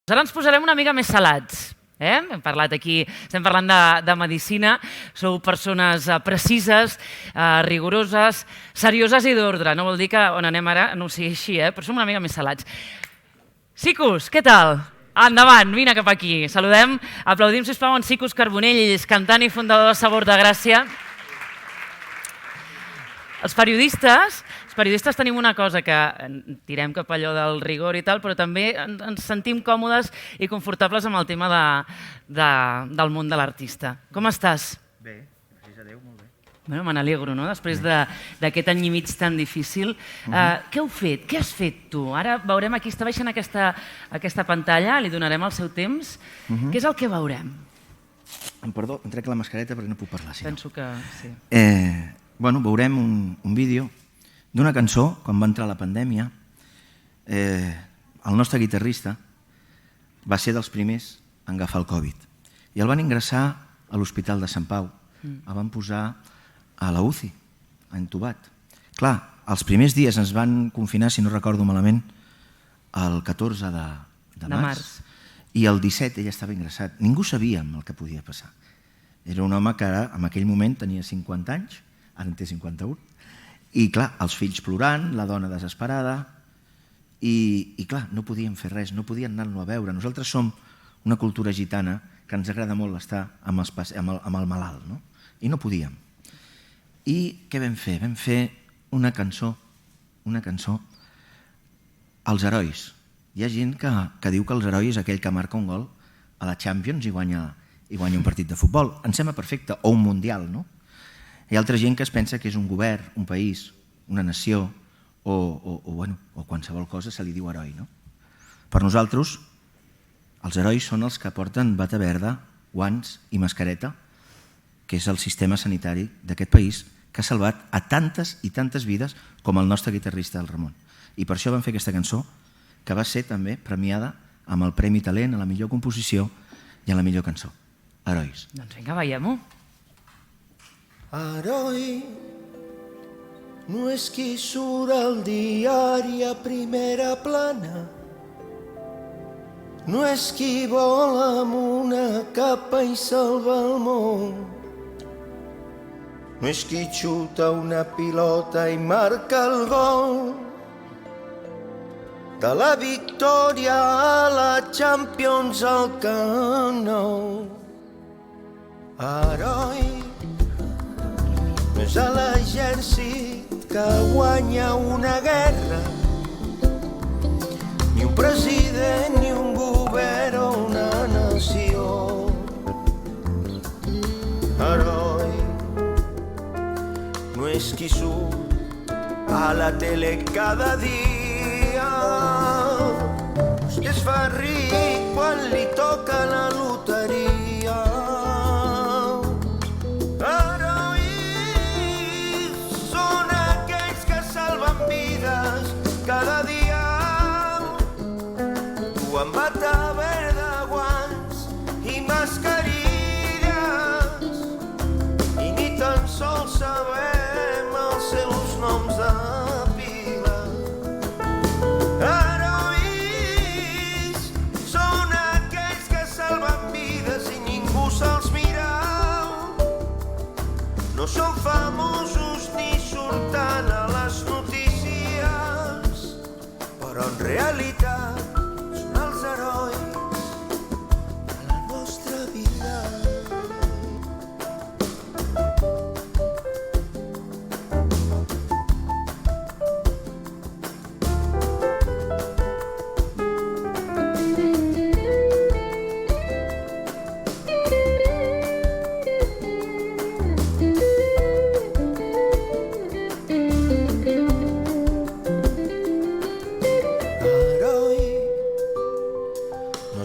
Ara ens posarem una mica més salats. Hem parlat aquí, estem parlant de medicina, sou persones precises, rigoroses, serioses i d'ordre. No vol dir que on anem ara no sigui així, però som una mica més salats. Sicus, què tal? Endavant, vine cap aquí. Saludem, aplaudim, sisplau, en Sicus Carbonell, cantant i fundador de Sabor de Gràcia. Els periodistes tenim una cosa que tirem cap allò del rigor i tal, però també ens sentim còmodes i confortables amb el tema del món de l'artista. Com estàs? Bé, gràcies a Déu, molt bé. Bueno, me n'alegro, no? Després d'aquest any i mig tan difícil. Què heu fet? Què has fet tu? Ara veurem, aquí està baixant aquesta pantalla, li donarem el seu temps. Què és el que veurem? Perdó, em trec la mascareta perquè no puc parlar. Penso que sí. Bueno, veurem un vídeo d'una cançó, quan va entrar la pandèmia. El nostre guitarrista va ser dels primers a agafar el Covid i el van ingressar a l'Hospital de Sant Pau. El van posar a la UCI, entubat. Clar, els primers dies ens van confinar, si no recordo malament, el 14 de març i el 17 ell estava ingressat. Ningú sabia el que podia passar. Era un home que en aquell moment tenia 50 anys, ara en té 51, i clar, els fills plorant, la dona desesperada, i clar, no podien fer res, no podien anar-lo a veure. Nosaltres som una cultura gitana que ens agrada molt estar amb el malalt, no? I no podíem. I què vam fer? Vam fer una cançó, Els herois. Hi ha gent que diu que els herois és aquell que marca un gol a la Champions i guanya un partit de futbol. Em sembla perfecte, o un mundial, no? Hi ha altra gent que es pensa que és un govern, un país, una nació o qualsevol cosa se li diu heroi, no? Per nosaltres, els herois són els que porten bata verda, guants i mascareta, que és el sistema sanitari d'aquest país que ha salvat a tantes i tantes vides com el nostre guitarrista, el Ramon. I per això vam fer aquesta cançó, que va ser també premiada amb el Premi Talent a la millor composició i a la millor cançó. Herois. Doncs vinga, veiem-ho. Heroi no és qui surt al diari a primera plana, no és qui vola amb una capa i salva el món, no és qui xuta una pilota i marca el gol, de la victòria a la Champions al Camp Nou. Heroi no és a l'exèrcit que guanya una guerra, ni un president, ni un govern o una nació. Heroi no és qui surt a la tele cada dia, és qui es fa ric quan li toca la loteria. Cada dia tu amb bata verda, guants i mascarilles i ni tan sols sabem els seus noms de pila. Herois són aquells que salven vides i ningú se'ls mira. No són famosos ni surten a les notícies, però en realitat són els herois de la nostra vida.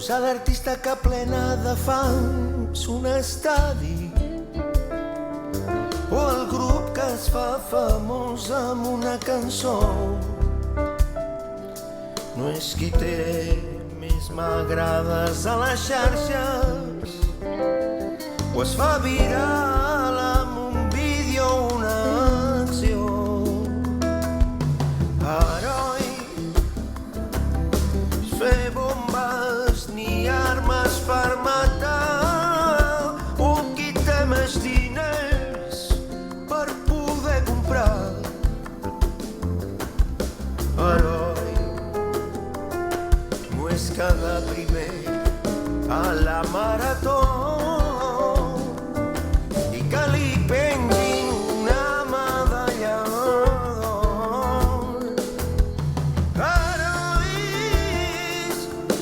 A l'artista que plena de fans un estadi, o el grup que es fa famós amb una cançó. No és qui té més m'agrades a les xarxes o es fa viral amb un vídeo o una acció. Heroi, fer bombes barató i que li pengin una medalla d'or. Herois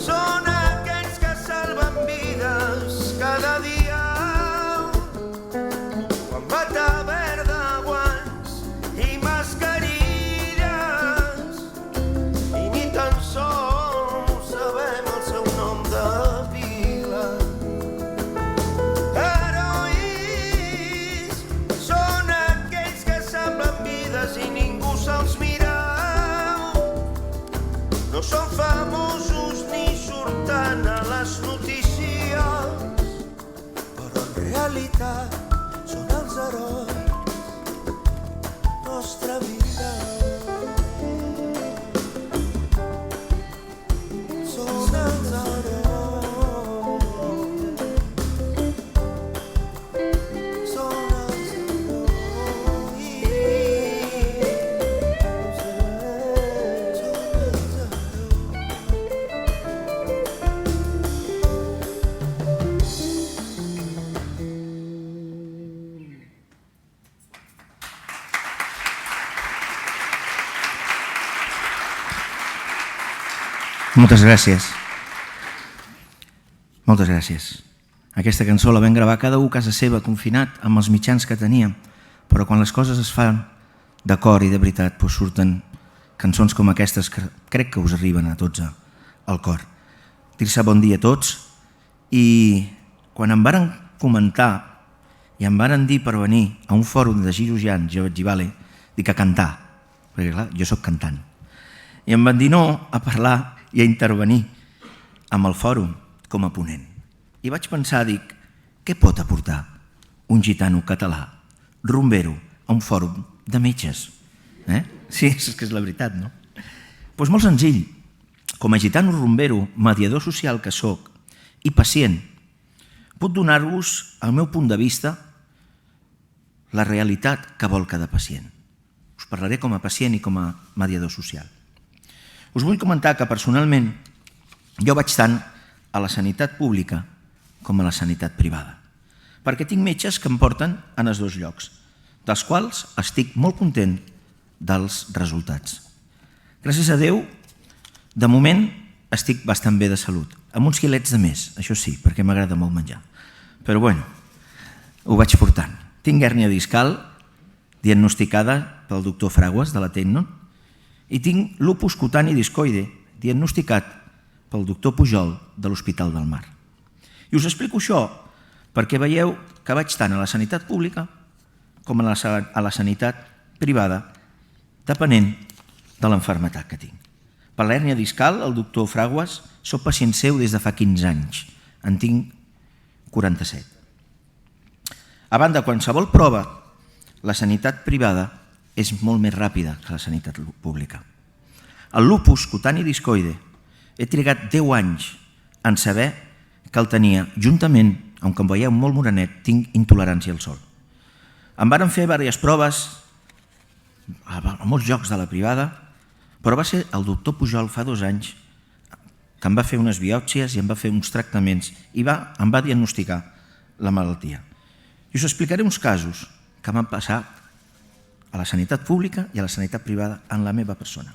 són aquells que salven vides cada dia. Quan bata verda, guants i mascarilles, i ni tan sols sabem el seu nom de pila. Herois són aquells que salven vides i ningú se'ls mira. No són famosos ni surten a les notícies, però en realitat són els herois nostra vida. Són els herois. Són els herois. Moltes gràcies. Moltes gràcies. Aquesta cançó la vam gravar cada un a casa seva, confinat, amb els mitjans que teníem, però quan les coses es fan de cor i de veritat, doncs surten cançons com aquestes que crec que us arriben a tots al cor. Dir-se bon dia a tots, i quan em varen comentar i em varen dir per venir a un fòrum de cirurgians, jo vaig dir, vale, dic a cantar, perquè clar, jo sóc cantant. I em van dir no a parlar i a intervenir amb el fòrum com a ponent. I vaig pensar, dic, què pot aportar un gitano català, rumbero, a un fòrum de metges? Sí, és que és la veritat, no? Doncs molt senzill. Com a gitano rumbero, mediador social que sóc i pacient, puc donar-vos, al meu punt de vista, la realitat que vol cada pacient. Us parlaré com a pacient i com a mediador social. Us vull comentar que personalment jo vaig tant a la sanitat pública com a la sanitat privada, perquè tinc metges que em porten en els dos llocs, dels quals estic molt content dels resultats. Gràcies a Déu, de moment estic bastant bé de salut, amb uns quilets de més, això sí, perquè m'agrada molt menjar. Però bueno, ho vaig portant. Tinc hèrnia discal, diagnosticada pel doctor Fraguas de la Tecno, i tinc lupus cutani discoide, diagnosticat pel doctor Pujol de l'Hospital del Mar. I us explico això perquè veieu que vaig tant a la sanitat pública com a la sanitat privada, depenent de l'enfermetat que tinc. Per l'hèrnia discal, el doctor Fraguas, soc pacient seu des de fa 15 anys. En tinc 47. A banda, qualsevol prova, la sanitat privada és molt més ràpida que la sanitat pública. El lupus cutani discoide he trigat 10 anys en saber que el tenia, juntament, com em veieu molt morenet, tinc intolerància al sol. Em varen fer diverses proves a molts llocs de la privada, però va ser el doctor Pujol fa 2 anys que em va fer unes biòpsies i em va fer uns tractaments i em va diagnosticar la malaltia. I us explicaré uns casos que m'han passat a la sanitat pública i a la sanitat privada en la meva persona.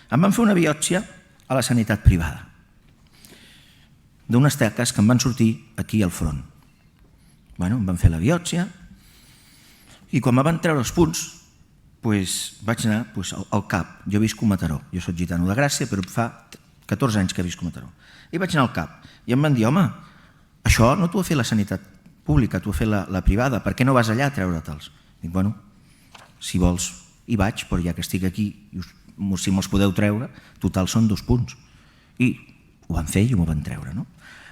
Em van fer una biòpsia a la sanitat privada d'unes taques que em van sortir aquí al front. Em van fer la biòpsia i quan me van treure els punts vaig anar al CAP. Jo visc a Mataró, jo soc gitano de Gràcia, però fa 14 anys que visc a Mataró. I vaig anar al CAP i em van dir, home, això no t'ho ha fet la sanitat pública, t'ho ha fet la privada, per què no vas allà a treure-te'ls? Dic, bueno, si vols hi vaig, però ja que estic aquí, si me'ls podeu treure, total són 2 punts. I ho van fer i m'ho van treure.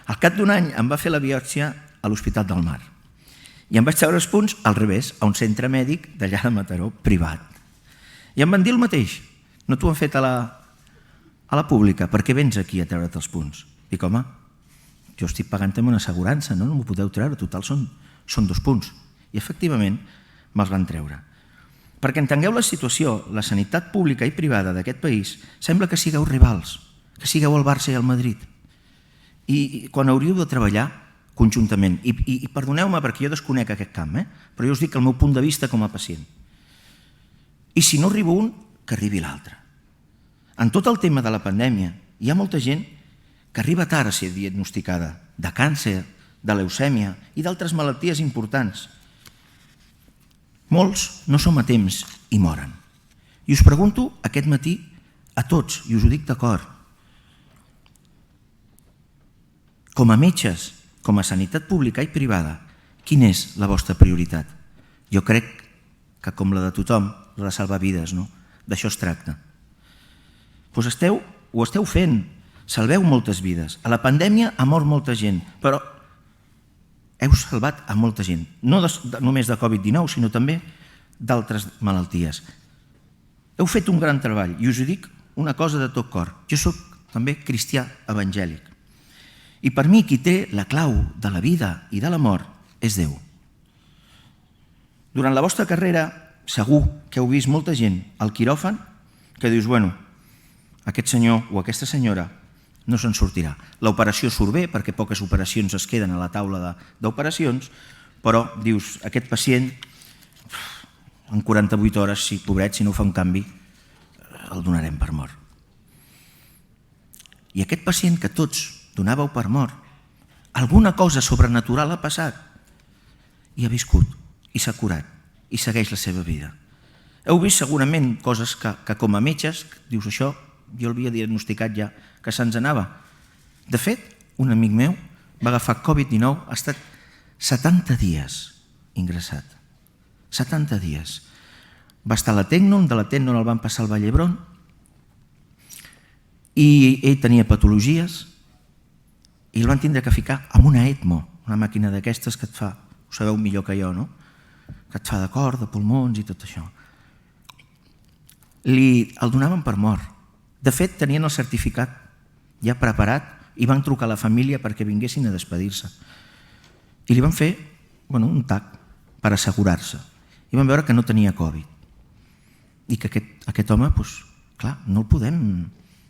Al cap d'un any em va fer la biòpsia a l'Hospital del Mar i em vaig treure els punts al revés, a un centre mèdic d'allà de Mataró, privat. I em van dir el mateix, no t'ho han fet a la pública, per què vens aquí a treure't els punts? Dic, home, jo estic pagant també una assegurança, no m'ho podeu treure, total són 2 punts. I efectivament me'ls van treure. Perquè entengueu la situació, la sanitat pública i privada d'aquest país sembla que sigueu rivals, que sigueu el Barça i el Madrid. I quan hauríeu de treballar conjuntament. I perdoneu-me perquè jo desconec aquest camp, però jo us dic el meu punt de vista com a pacient. I si no arriba un, que arribi l'altre. En tot el tema de la pandèmia hi ha molta gent que arriba tard a ser diagnosticada de càncer, de leucèmia i d'altres malalties importants. Molts no som a temps i moren. I us pregunto aquest matí a tots, i us ho dic de cor, com a metges, com a sanitat pública i privada, quina és la vostra prioritat? Jo crec que com la de tothom, la de salvar vides, no? D'això es tracta. Doncs ho esteu fent, salveu moltes vides. A la pandèmia ha mort molta gent, però heu salvat a molta gent, no només de Covid-19, sinó també d'altres malalties. Heu fet un gran treball i us dic una cosa de tot cor. Jo soc també cristià evangèlic i per mi qui té la clau de la vida i de la mort és Déu. Durant la vostra carrera segur que heu vist molta gent al quiròfan que dius, bueno, aquest senyor o aquesta senyora no se'n sortirà. L'operació surt bé perquè poques operacions es queden a la taula d'operacions, però dius, aquest pacient en 48 hores, si pobret, si no fa un canvi, el donarem per mort. I aquest pacient que tots donàveu per mort, alguna cosa sobrenatural ha passat i ha viscut i s'ha curat i segueix la seva vida. Heu vist segurament coses que com a metges dius, això jo l'havia diagnosticat ja, que se'ns anava. De fet, un amic meu va agafar Covid-19, ha estat 70 dies ingressat. 70 dies. Va estar a la Tecnon, de la Tecnon el van passar al Vall d'Hebron i ell tenia patologies i el van tindre que ficar amb una ECMO, una màquina d'aquestes que et fa, ho sabeu millor que jo, no? Que et fa de cor, de pulmons i tot això. El donaven per mort. De fet, tenien el certificat ja preparat i van trucar a la família perquè vinguessin a despedir-se. I li van fer un TAC per assegurar-se. I van veure que no tenia Covid. I que aquest home, clar, no el podem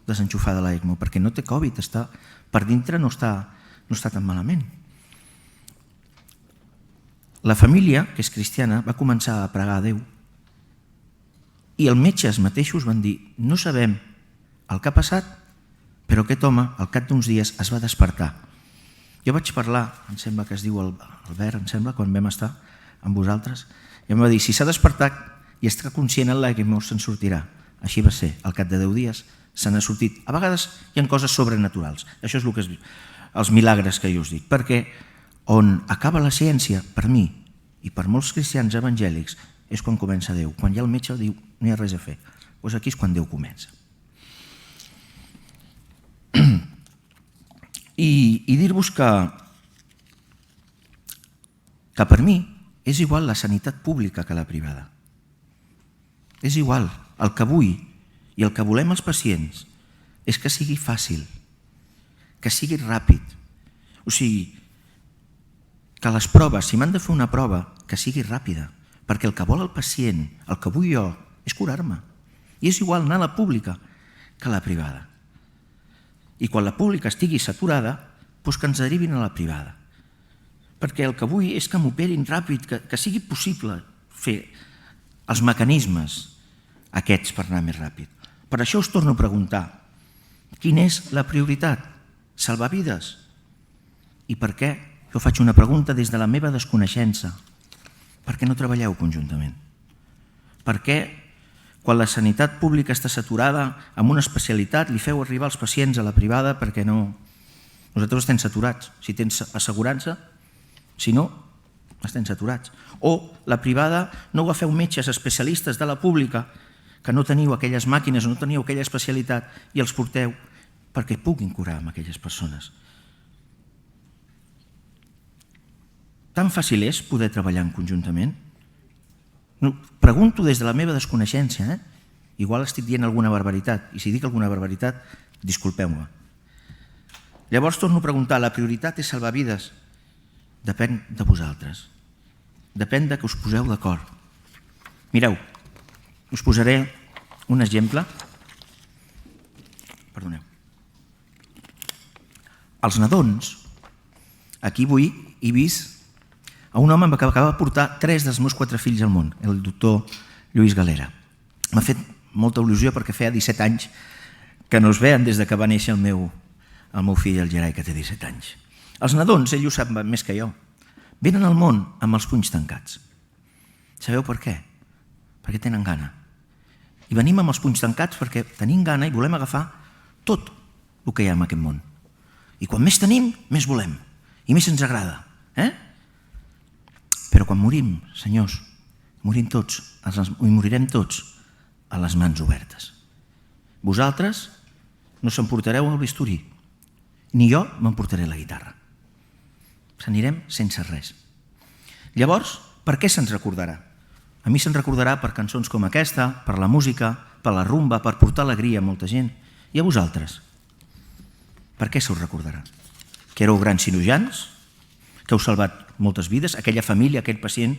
desenxufar de l'ECMO perquè no té Covid, està per dintre, no està tan malament. La família, que és cristiana, va començar a pregar a Déu i els metges mateixos van dir, no sabem el que ha passat, però aquest home, al cap d'uns dies, es va despertar. Jo vaig parlar, em sembla que es diu Albert, em sembla, quan vam estar amb vosaltres, i em va dir, si s'ha despertat i està conscient en l'ECMO, se'n sortirà. Així va ser, al cap de 10 dies se n'ha sortit. A vegades hi ha coses sobrenaturals, això és el que els milagres que jo us dic, perquè on acaba la ciència, per mi i per molts cristians evangèlics, és quan comença Déu. Quan ja el metge diu, no hi ha res a fer, doncs aquí és quan Déu comença. I dir-vos que per mi és igual la sanitat pública que la privada. És igual. El que vull i el que volem els pacients és que sigui fàcil, que sigui ràpid. O sigui, que les proves, si m'han de fer una prova, que sigui ràpida, perquè el que vol el pacient, el que vull jo, és curar-me. I és igual anar a la pública que a la privada. I quan la pública estigui saturada, doncs que ens derivin a la privada. Perquè el que vull és que m'operin ràpid, que sigui possible fer els mecanismes aquests per anar més ràpid. Per això us torno a preguntar, quina és la prioritat? Salvar vides? I per què? Jo faig una pregunta des de la meva desconeixença. Per què no treballeu conjuntament? Per què, quan la sanitat pública està saturada amb una especialitat, li feu arribar els pacients a la privada perquè no... Nosaltres estem saturats. Si tens assegurança, si no, estem saturats. O la privada no agafeu metges especialistes de la pública que no teniu aquelles màquines o no teniu aquella especialitat i els porteu perquè puguin curar amb aquelles persones. Tan fàcil és poder treballar conjuntament? Pregunto des de la meva desconeixença, igual estic dient alguna barbaritat, i si dic alguna barbaritat, disculpeu-me. Llavors torno a preguntar, la prioritat és salvar vides? Depèn de vosaltres. Depèn de que us poseu d'acord. Mireu, us posaré un exemple. Perdoneu. Els nadons Aquí avui he vist a un home que acaba de portar 3 dels meus 4 fills al món, el doctor Lluís Galera. M'ha fet molta il·lusió perquè feia 17 anys que no es veien des que va néixer el meu fill, el Gerai, que té 17 anys. Els nadons, ell ho sap més que jo, venen al món amb els punys tancats. Sabeu per què? Perquè tenen gana. I venim amb els punys tancats perquè tenim gana i volem agafar tot el que hi ha en aquest món. I quan més tenim, més volem. I més ens agrada. Però quan morim, senyors, morim tots, i morirem tots a les mans obertes. Vosaltres no s'emportareu el bisturí, ni jo m'emportaré la guitarra. S'anirem sense res. Llavors, per què se'ns recordarà? A mi se'ns recordarà per cançons com aquesta, per la música, per la rumba, per portar alegria a molta gent. I a vosaltres? Per què se us recordarà? Que éreu grans cirurgians? Que heu salvat moltes vides? Aquella família, aquell pacient,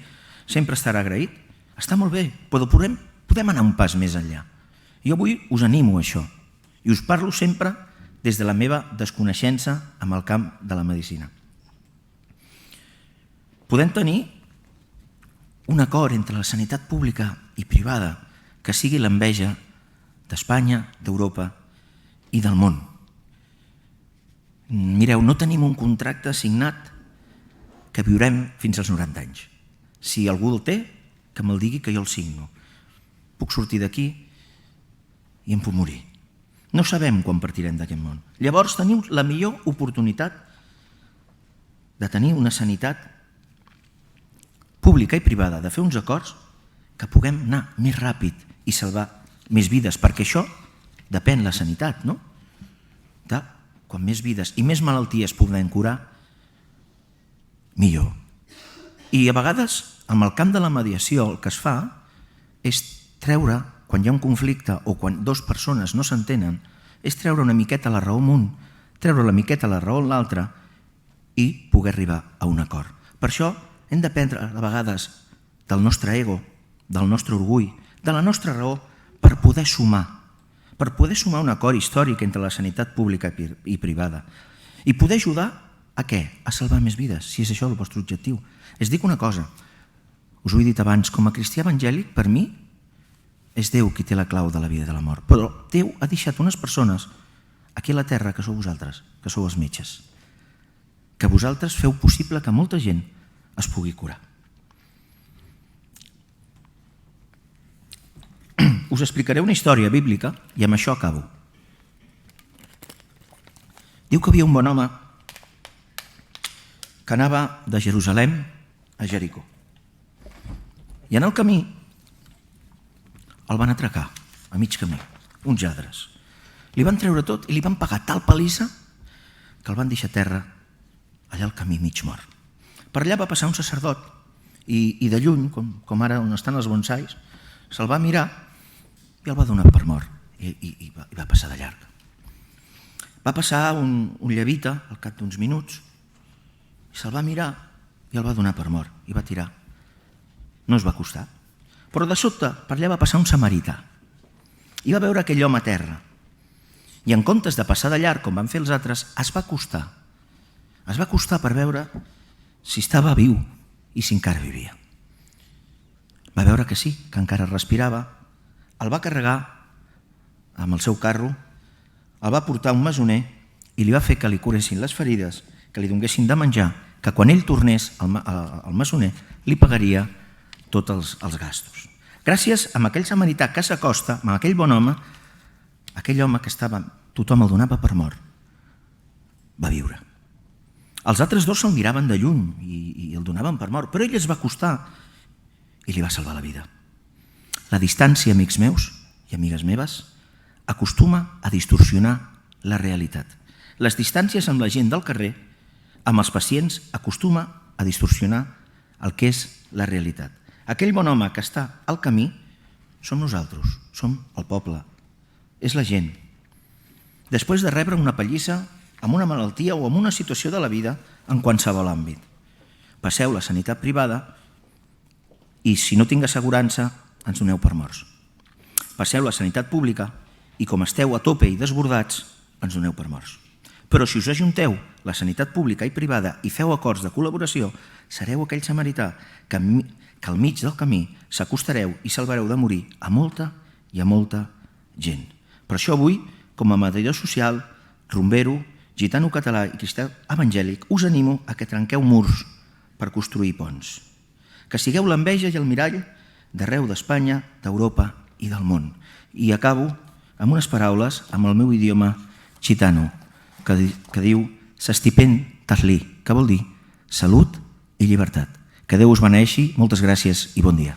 sempre estarà agraït? Està molt bé, però podem anar un pas més enllà. Jo avui us animo a això i us parlo sempre des de la meva desconeixença amb el camp de la medicina. Podem tenir un acord entre la sanitat pública i privada que sigui l'enveja d'Espanya, d'Europa i del món. Mireu, no tenim un contracte signat que viurem fins als 90 anys. Si algú el té, que me'l digui que jo el signo. Puc sortir d'aquí i em puc morir. No sabem quan partirem d'aquest món. Llavors teniu la millor oportunitat de tenir una sanitat pública i privada, de fer uns acords que puguem anar més ràpid i salvar més vides, perquè això depèn la sanitat, no? Quan més vides i més malalties podem curar, millor. I a vegades, amb el camp de la mediació, el que es fa és treure, quan hi ha un conflicte o quan dues persones no s'entenen, és treure una miqueta la raó en un, treure una miqueta la raó en l'altre i poder arribar a un acord. Per això hem d'aprendre a vegades del nostre ego, del nostre orgull, de la nostra raó, per poder sumar un acord històric entre la sanitat pública i privada i poder ajudar a què? A salvar més vides, si és això el vostre objectiu. Es dic una cosa, us ho he dit abans, com a cristià evangèlic, per mi, és Déu qui té la clau de la vida i de la mort. Però Déu ha deixat unes persones aquí a la terra que sou vosaltres, que sou els metges, que vosaltres feu possible que molta gent es pugui curar. Us explicaré una història bíblica i amb això acabo. Diu que havia un bon home que anava de Jerusalem a Jericó. I en el camí el van atracar, a mig camí, uns lladres. Li van treure tot i li van pagar tal palissa que el van deixar a terra allà al camí mig mort. Per allà va passar un sacerdot i de lluny, com ara on estan els bonsais, se'l va mirar i el va donar per mort i va passar de llarg. Va passar un levita al cap d'uns minuts i se'l va mirar i el va donar per mort i va tirar. No es va acostar. Però de sobte per allà va passar un samarità i va veure aquell home a terra i en comptes de passar de llarg com van fer els altres es va acostar. Es va acostar per veure si estava viu i si encara vivia. Va veure que sí, que encara respirava. El va carregar amb el seu carro, el va portar a un masoner i li va fer que li curessin les ferides, que li donguessin de menjar, que quan ell tornés al masoner li pagaria tots els gastos. Gràcies a aquell samarità que s'acosta, amb aquell bon home, aquell home que tothom el donava per mort, va viure. Els altres dos se'l miraven de lluny i el donaven per mort, però ell es va acostar i li va salvar la vida. La distància, amics meus i amigues meves, acostuma a distorsionar la realitat. Les distàncies amb la gent del carrer, amb els pacients, acostuma a distorsionar el que és la realitat. Aquell bon home que està al camí som nosaltres, som el poble, és la gent. Després de rebre una pallissa amb una malaltia o amb una situació de la vida en qualsevol àmbit. Passeu la sanitat privada i si no tinc assegurança ens doneu per morts. Passeu la sanitat pública i com esteu a tope i desbordats ens doneu per morts. Però si us ajunteu la sanitat pública i privada i feu acords de col·laboració, sereu aquell samarità que al mig del camí s'acostareu i salvareu de morir a molta i a molta gent. Per això avui, com a mediador social, rumbero, gitano català i cristià evangèlic, us animo a que trenqueu murs per construir ponts. Que sigueu l'enveja i el mirall d'arreu d'Espanya, d'Europa i del món. I acabo amb unes paraules amb el meu idioma gitano, que diu Sestipen Tasli, que vol dir salut i llibertat. Que Déu us beneeixi, moltes gràcies i bon dia.